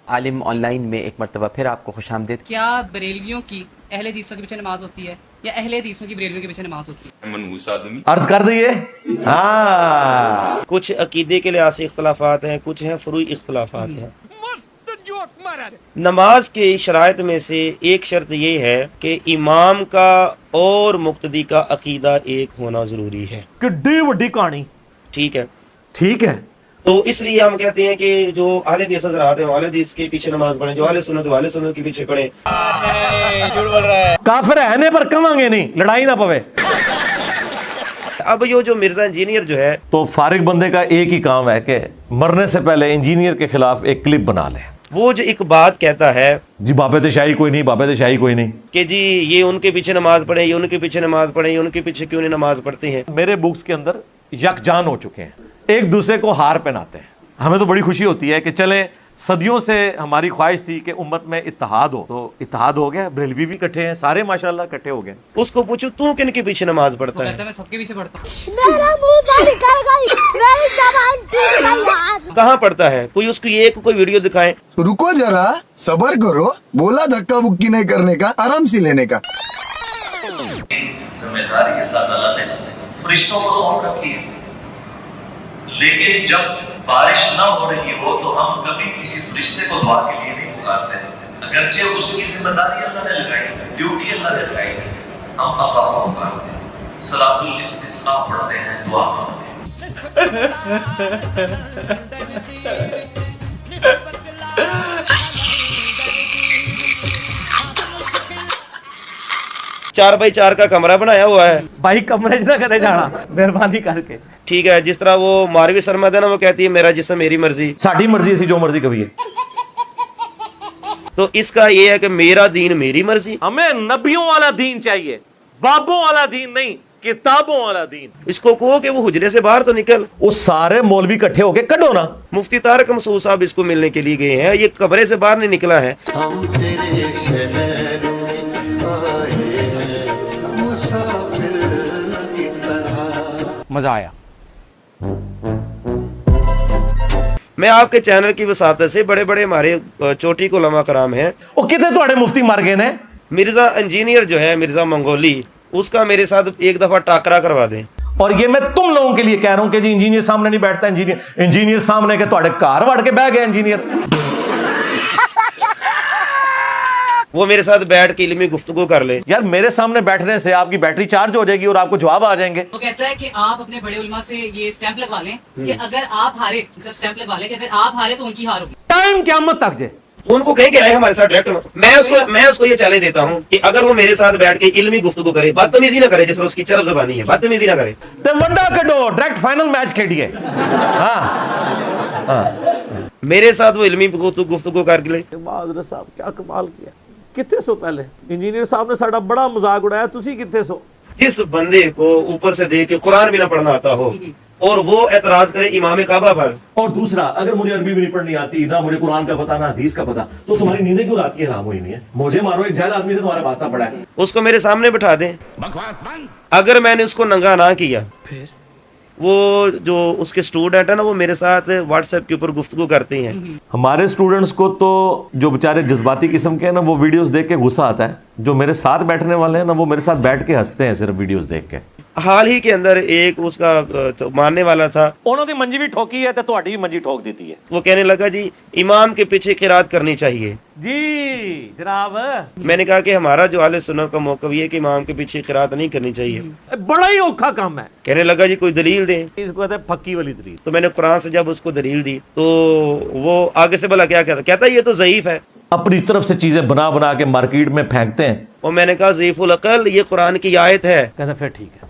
Alam on line میں ایک مرتبہ پھر آپ کو خوش آمدید۔ کیا بریلویوں کی اہل حدیثوں کے پیچھے نماز ہوتی ہے یا اہل حدیثوں کی بریلویوں کے پیچھے نماز ہوتی ہے؟ منحوس آدمی عرض کر دیے ہاں کچھ عقیدے کے لحاظ سے اختلافات ہیں، کچھ ہیں فروعی اختلافات ہیں۔ نماز کے شرائط میں سے ایک شرط یہ ہے کہ امام کا اور مقتدی کا عقیدہ ایک ہونا ضروری ہے۔ کڈی وڈی کہانی، ٹھیک ہے، ٹھیک ہے۔ تو اس لیے ہم کہتے ہیں کہ جو اہل حدیث حضرات ہیں اہل حدیث کے پیچھے نماز پڑھیں، جو اہل سنت اہل سنت کے پیچھے پڑھیں۔ کافر ہے پر کماں گے نہیں، لڑائی نہ پوے۔ اب یہ جو مرزا انجینئر جو ہے، تو فارغ بندے کا ایک ہی کام ہے کہ مرنے سے پہلے انجینئر کے خلاف ایک کلپ بنا لے۔ وہ جو ایک بات کہتا ہے جی بابے تشاہی کوئی نہیں، بابے تشاہی کوئی نہیں، کہ جی یہ ان کے پیچھے نماز پڑھیں، یہ ان کے پیچھے نماز پڑھیں، یہ ان کے پیچھے کیوں نہیں نماز پڑھتے ہیں۔ میرے بکس کے اندر یکجان ہو چکے ہیں، ایک دوسرے کو ہار پہناتے ہیں۔ ہمیں تو بڑی خوشی ہوتی ہے کہ چلے صدیوں سے ہماری خواہش تھی کہ امت میں اتحاد ہو، تو اتحاد ہو گیا، بریلوی بھی اکٹھے ہیں، سارے ماشاءاللہ اکٹھے ہو گئے۔ اس کو پوچھو تو کن کے پیچھے نماز وہ پڑھتا کہتا ہے ہے؟ میں سب کے پیچھے پڑھتا ہوں۔ میرا منہ بند کر گئی، میری زبان ٹوٹ گئی۔ کہاں پڑھتا ہے؟ کوئی اس کو یہ کوئی ویڈیو دکھائیں۔ رکو ذرا، صبر کرو، بولا دھکا بکی نہیں کرنے کا، آرام سے لینے کا۔ ذمہ داری اللہ تعالیٰ نے فرشتوں کو سونپ رکھی ہے، لیکن جب بارش نہ ہو رہی ہو تو ہم کبھی کسی فرشتے کو دعا کے لیے نہیں پکارتے، اگرچہ اس کی ذمہ داری اللہ نے لگائی ہے، ڈیوٹی اللہ نے لگائی ہے، ہم اللہ کو پکارتے ہیں، صلاۃ الاستسقاء پڑھتے ہیں، دعا مانگتے ہیں۔ 4x4 کا کمرہ بنایا ہوا ہے۔ بھائی کمرے نہ کرے جانا مہربانی کر کے۔ ٹھیک ہے، جس طرح وہ ماروی سرمد ہے نا، وہ کہتی ہے میرا جسم میری مرضی، ساڈی مرضی اسی جو مرضی کبھی ہے۔ تو اس کا یہ ہے کہ میرا دین میری مرضی۔ ہمیں نبیوں والا دین چاہیے، بابوں والا دین نہیں، کتابوں والا دین۔ اس کو کہو کہ وہ حجرے سے باہر تو نکل۔ وہ سارے مولوی اکٹھے ہو کے کڈو نا۔ مفتی طارق مسعود صاحب اس کو ملنے کے لیے گئے ہیں، یہ کمرے سے باہر نہیں نکلا ہے۔ ہم تیرے شہر میں آئے ہیں مسافر کی طرح۔ مزہ آیا۔ میں آپ کے چینل کی وساطت سے بڑے بڑے ہمارے چوٹی کو علماء کرام ہیں، وہ کتنے تھوڑے مفتی مر گئے نے؟ مرزا انجینئر جو ہے مرزا منگولی، اس کا میرے ساتھ ایک دفعہ ٹاکرا کروا دیں۔ اور یہ میں تم لوگوں کے لیے کہہ رہا ہوں کہ جی انجینئر سامنے نہیں بیٹھتا، انجینئر سامنے کے تھوڑے کار وڑ کے بیٹھ گئے انجینئر۔ وہ میرے ساتھ بیٹھ کے علمی گفتگو کر لے۔ یار میرے سامنے بیٹھنے سے آپ کی بیٹری چارج ہو جائے گی اور آپ کو جواب آ جائیں گے۔ وہ کہتا ہے کہ آپ اپنے بڑے علماء سے یہ اسٹیمپ لگوا لیں کہ اگر آپ ہارے، سب اسٹیمپ لگوا لیں کہ اگر آپ ہارے تو ان کی ہار ہوگی۔ ٹائم قیامت تک جے ان کو کہیں کہ آئے ہمارے ساتھ ڈائریکٹ، میں اس کو یہ چیلنج دیتا ہوں کہ اگر وہ میرے ساتھ بیٹھ کے علمی گفتگو کرے، بدتمیزی نہ کرے، جس طرح اس کی چرب زبانی ہے، بدتمیزی نہ کرے، تے وڈا کڈو ڈائریکٹ فائنل میچ کھیڈیے۔ ہاں میرے ساتھ وہ علمی گفتگو کر لے۔ حضرت صاحب کیا کمال کیا، کتنے سو پہلے انجینئر صاحب نے ساڈا بڑا مذاق اڑایا، تسی کتنے سو؟ جس بندے کو اوپر سے دیکھ کے قرآن بھی نہ پڑھنا آتا ہو اور وہ اعتراض کرے امام کعبہ پر، اور دوسرا اگر مجھے عربی بھی نہیں پڑھنی آتی، نہ مجھے قرآن کا پتہ، نہ حدیث کا پتہ، تو تمہاری نیندیں کیوں رات کی حرام ہوئی نہیں ہے؟ مجھے مارو، ایک جاہل آدمی سے تمہارا واسطہ پڑا ہے۔ اس کو میرے سامنے بٹھا دیں۔ اگر میں نے اس کو ننگا نہ کیا، پھر وہ جو اس کے اسٹوڈنٹ ہیں نا، وہ میرے ساتھ واٹس ایپ کے اوپر گفتگو کرتے ہیں۔ ہمارے اسٹوڈنٹس کو تو جو بیچارے جذباتی قسم کے ہیں نا، وہ ویڈیوز دیکھ کے غصہ آتا ہے۔ جو میرے ساتھ بیٹھنے والے ہیں نا، وہ میرے ساتھ بیٹھ کے ہنستے ہیں صرف ویڈیوز دیکھ کے۔ حال ہی کے اندر ایک اس کا ماننے والا تھا، انہوں نے منجی بھی ٹھوکی ہے تو تہاڈی بھی منجی ٹھوک دیتی ہے۔ وہ کہنے لگا جی امام کے پیچھے قرات کرنی چاہیے۔ جی جناب، میں نے کہا کہ ہمارا جو اہل سنت کا موقف یہ ہے کہ امام کے پیچھے قرات نہیں کرنی چاہیے۔ بڑا ہی اوکھا کام ہے۔ کہنے لگا جی کوئی دلیل دیں۔ اس کو کہتے ہیں پکی والی دلیل۔ تو میں نے قرآن سے جب اس کو دلیل دی تو وہ آگے سے بھلا کیا کہتا یہ تو ضعیف ہے۔ اپنی طرف سے چیزیں بنا بنا کے مارکیٹ میں پھینکتے ہیں، اور میں نے کہا ضعیف العقل، یہ قرآن کی آیت ہے۔ کہتے ہیں پھر ٹھیک ہے۔